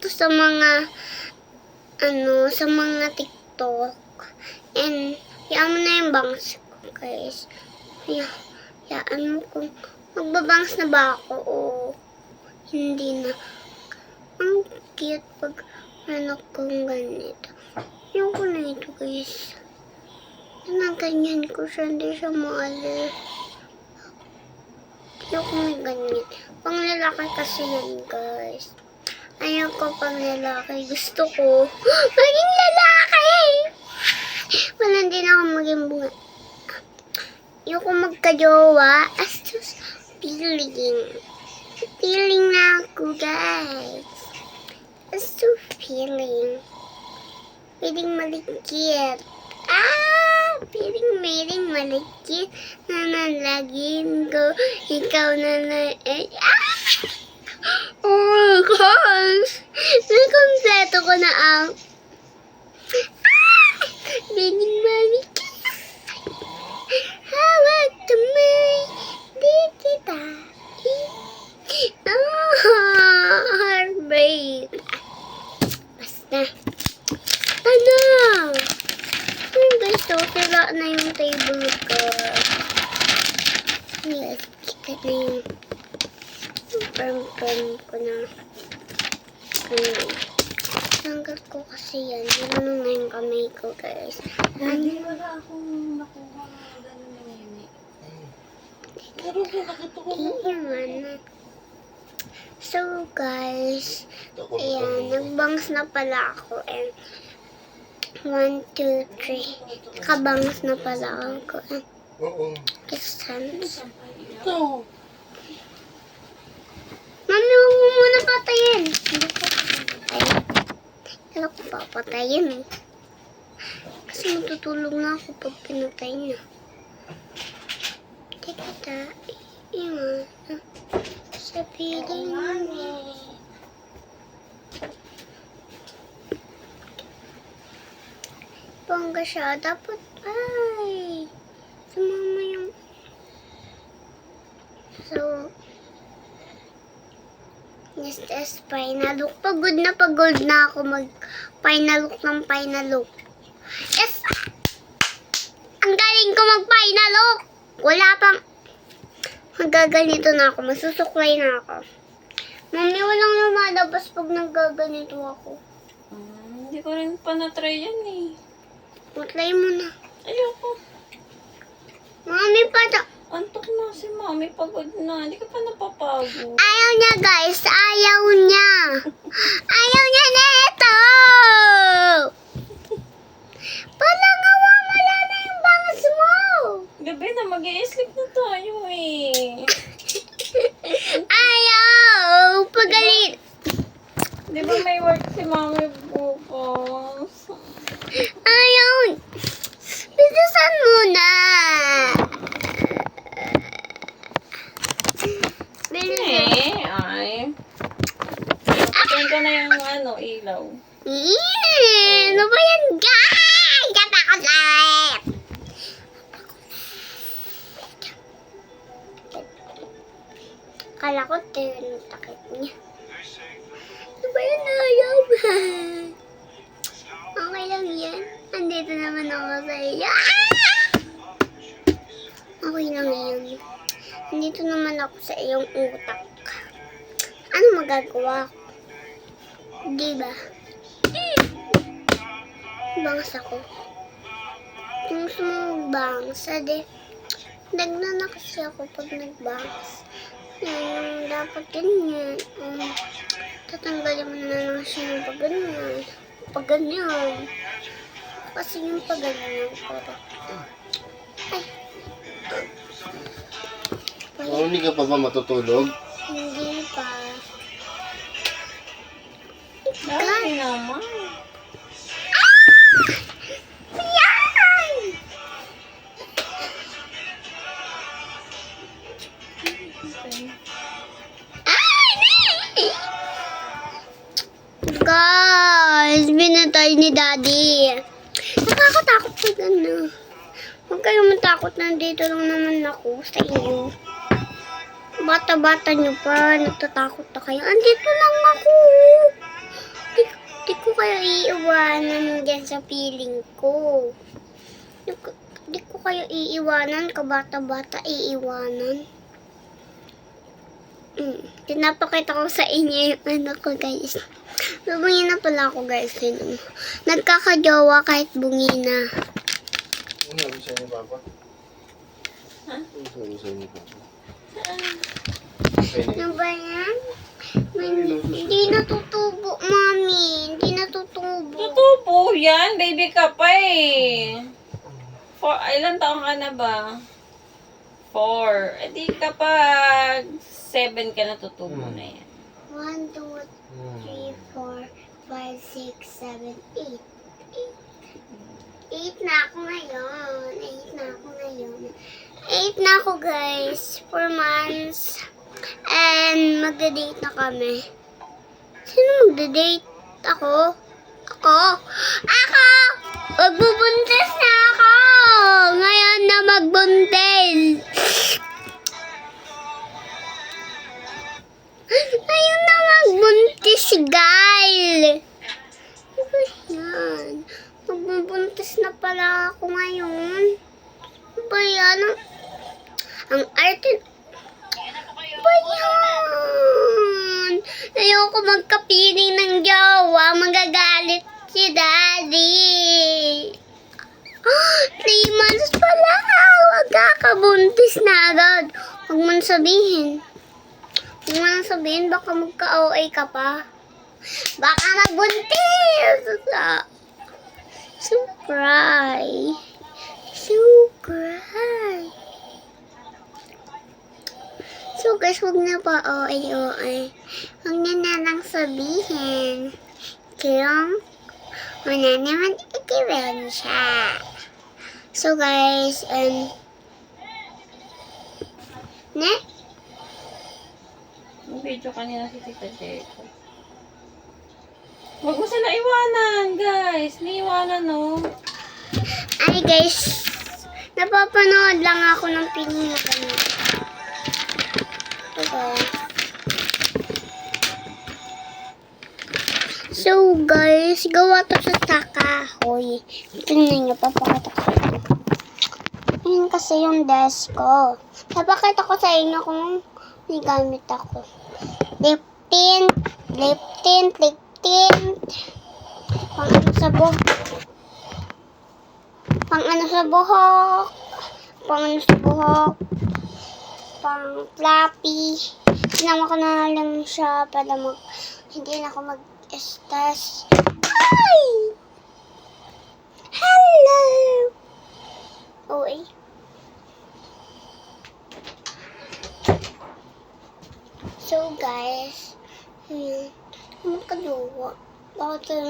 to sa mga, sa mga TikTok. And, hayaan mo na yung bangs ko, guys. Hayaan mo kung magbabangs na ba ako o hindi na. Ang cute pag kong ganito. Yung ko na ito, guys. Ganyan ko siya, hindi siya maalis. Ayoko may ganyan. Pang lalaki kasi yan, guys. Ayoko pang lalaki. Gusto ko maging lalaki! Wala din ako maging bunga. Ayoko magkajowa. As just feeling. Feeling na ako, guys. As to feeling. Feeling maligit. Feeling maligit na nalagin ko. Ikaw na oh my gosh! Nakompleto ko na ang feeling maligit. Hawag kamay, di kita heartbreak. Basta. Ano? Guys, so sila na yung table ko. Yes, kita na yung firm ko na. Tanggal ko kasi yan. Ano na yung kamay ko, guys. Hindi wala akong nakuha na gano'n na yun. Pero nakita ko na. So, guys, ayan, nagbangs na pala ako. And 1, 2, 3. Nakabangs na pala ako. Oo. Distance. ito. Mami, huwag mo muna patayin. Hindi ko papatayin. Kaya ko papatayin eh. Kasi matutulog na ako pag pinatay niya. Hindi kita iwan sa piling mo. Bongga siya. Dapat ay sumama yung yes, final look. Pagod na ako mag-final look ng final look. Yes! Ang galing ko mag-final look! Wala pang magaganito na ako. Masusuklay na ako. Mami, walang lumalabas pag nagaganito ako. Hindi ko rin pa na-try yan eh. Try mo na. Ayoko. Mami, Antok na si mami. Pagod na. Hindi ka pa napapagod. ayaw niya, guys. Ayaw niya. Ayaw niya na ito. Parang wala na yung bangas mo. Gabi na. Mag-i-sleep na tayo eh. Ayaw. Pagalit. Di ba may work si mami bukas? Ayaw. Bitasan mo na. Ay. Patayin ko na yung ilaw. Ano ba yan, guys? Katakot. Kala ko yung takip niya. Ano ba yan, ayaw? Okay lang yan. Andito naman ako sa iyo. Okay lang yun. Andito naman ako sa iyong utak. Ano magagawa ko? Diba? Bangs ako. Kung gusto mo magbangs, dagna na kasi ako pag nagbangs. Yan, dapat ganyan. Tatanggalin mo na lang siya ng pag ganyan. Pag ganyan. Kasi yung pag ganyan. Ay. Hindi ka pa ba matutulog? Hindi pa. Dami naman. Yan! Guys, binatay ni Daddy. Nakakatakot pag ano. Huwag kayong matakot, nandito lang naman ako sa iyo. Bata-bata nyo pa, natatakot na kayo. Andito lang ako. Di ko kayo iiwanan dyan sa piling ko. Di ko kayo iiwanan, kabata-bata iiwanan. Pinapakita ko sa inyo yung anak ko, guys. Bungi na pala ako, guys. Nagkakajowa kahit bungi na. Ano ang sa'yo ni Papa? Ha? Ano sa'yo ni Papa? Ano ba yan? Hindi natutubo, mami. Hindi natutubo. Tutubo yan. Baby ka pa eh. Ilan taong ka na ba? 4. Eh di kapag 7 ka na tutubo na yan. 1, 2, 3, 4, 5, 6, 7, 8. 8 na ako ngayon. 8 na ako, guys. 4 months. And magda-date na kami. Sino magda-date? Ako? Magbubuntis na ako! Ngayon na magbuntis! Ngayon na magbuntis, guys! Ano ba yan? Magbubuntis na pala ako ngayon. Ano ba yan? Ang arte... Ano ba yan? Ayoko magkapiling ng jowa. Magagalit si Daddy. 3 months pa lang. Magkakabuntis na agad. Huwag mo na sabihin. Baka magka-OA ka pa. Baka magbuntis. Surprise. So guys, huwag na pa OA. Huwag na lang sabihin. Kaya, wala naman ikiwan siya. So guys, Video kanina si Tita Jeko. Huwag mo sila iwanan, guys. May iwanan, no? Ay guys, napapanood lang ako ng piling na kanina. So guys, gawa to sa kahoy. Tingnan nyo, papakita ko sa inyo. Ayun kasi yung desk ko. Papakita ko sa inyo kung may gamit ako. Lip tint. Pang ano sa buhok. Pang fluffy. Sinama ko na lang siya para hindi na ako mag-stress. Hi! Hello! So guys, makaluwa. Bakit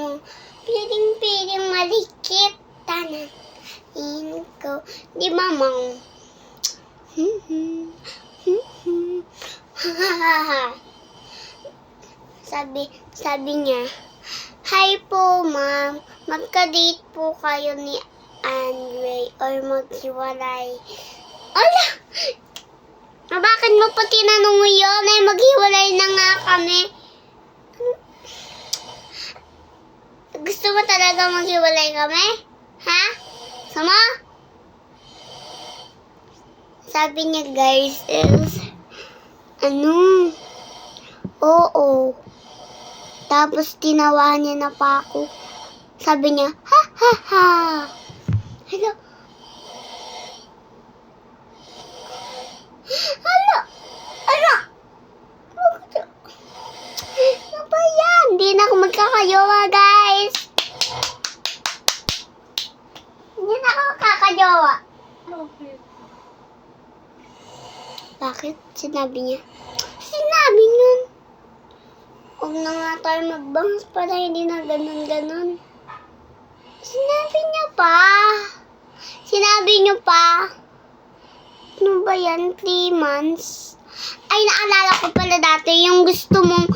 yung piling malikit. Tanan. Ko. Di mamang. Sabi niya, "Hi po, ma'am. Magka-date po kayo ni Andre or maghiwalay." Ala! Bakit mo pa tinanong yun? Ay, maghiwalay na nga kami. Gusto mo talaga maghiwalay kami? Ha? Sama? Sabi niya, guys, is, oo. Tapos, tinawahan niya na pa ako. Sabi niya, ha, ha, ha. Hello? Ano ba yan? Hindi na ako magkakajowa, guys. Hindi na ako magkakajowa. Okay. Bakit? Sinabi niya. Sinabi nun. Huwag na nga tayo magbangs para hindi na ganun. Sinabi niyo pa. Ano ba yan? 3 months? Ay, naalala ko pala dati yung gusto mong...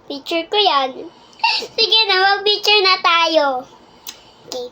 Picture ko yan. Sige na, mag-picture na tayo. Okay.